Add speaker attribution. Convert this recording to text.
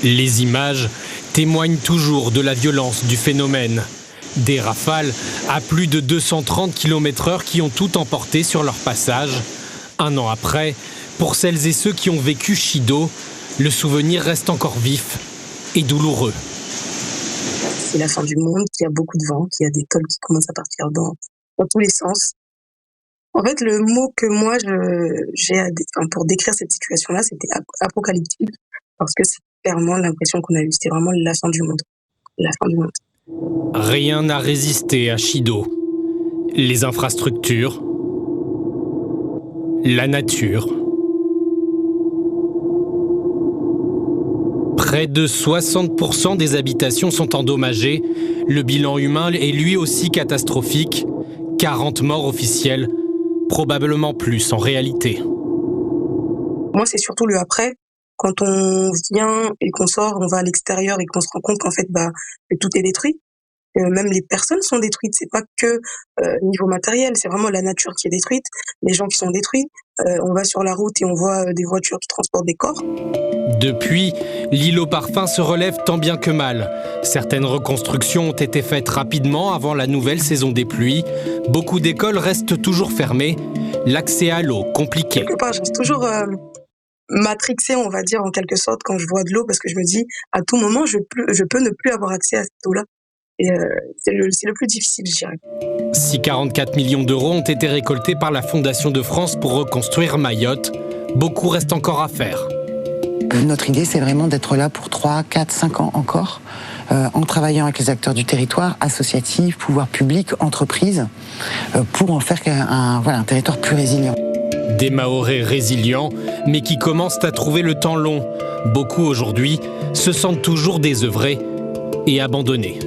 Speaker 1: Les images témoignent toujours de la violence du phénomène. Des rafales à plus de 230 km/h qui ont tout emporté sur leur passage. Un an après, pour celles et ceux qui ont vécu Chido, le souvenir reste encore vif et douloureux.
Speaker 2: C'est la fin du monde, qu'il y a beaucoup de vent, qu'il y a des tôles qui commencent à partir dans tous les sens. En fait, le mot que moi pour décrire cette situation-là, c'était apocalyptique, parce que c'est clairement l'impression qu'on a eue. C'était vraiment la fin du monde. La fin du monde.
Speaker 1: Rien n'a résisté à Chido. Les infrastructures, la nature. Près de 60% des habitations sont endommagées. Le bilan humain est lui aussi catastrophique. 40 morts officiels, probablement plus en réalité.
Speaker 2: Moi, c'est surtout le après. Quand on vient et qu'on sort, on va à l'extérieur et qu'on se rend compte qu'en fait, que tout est détruit. Même les personnes sont détruites. C'est pas que niveau matériel, c'est vraiment la nature qui est détruite, les gens qui sont détruits. On va sur la route et on voit des voitures qui transportent des corps.
Speaker 1: Depuis, l'île aux parfums se relève tant bien que mal. Certaines reconstructions ont été faites rapidement avant la nouvelle saison des pluies. Beaucoup d'écoles restent toujours fermées. L'accès à l'eau compliqué.
Speaker 2: Quelque part, je reste toujours matrixée, on va dire, en quelque sorte, quand je vois de l'eau, parce que je me dis, à tout moment, je peux ne plus avoir accès à cette eau-là. Et c'est le plus difficile, je dirais.
Speaker 1: Si 44 millions d'euros ont été récoltés par la Fondation de France pour reconstruire Mayotte, beaucoup reste encore à faire.
Speaker 3: Notre idée, c'est vraiment d'être là pour 3, 4, 5 ans encore, en travaillant avec les acteurs du territoire, associatifs, pouvoirs publics, entreprises, pour en faire un territoire plus résilient.
Speaker 1: Des Mahorais résilients, mais qui commencent à trouver le temps long. Beaucoup aujourd'hui se sentent toujours désœuvrés et abandonnés.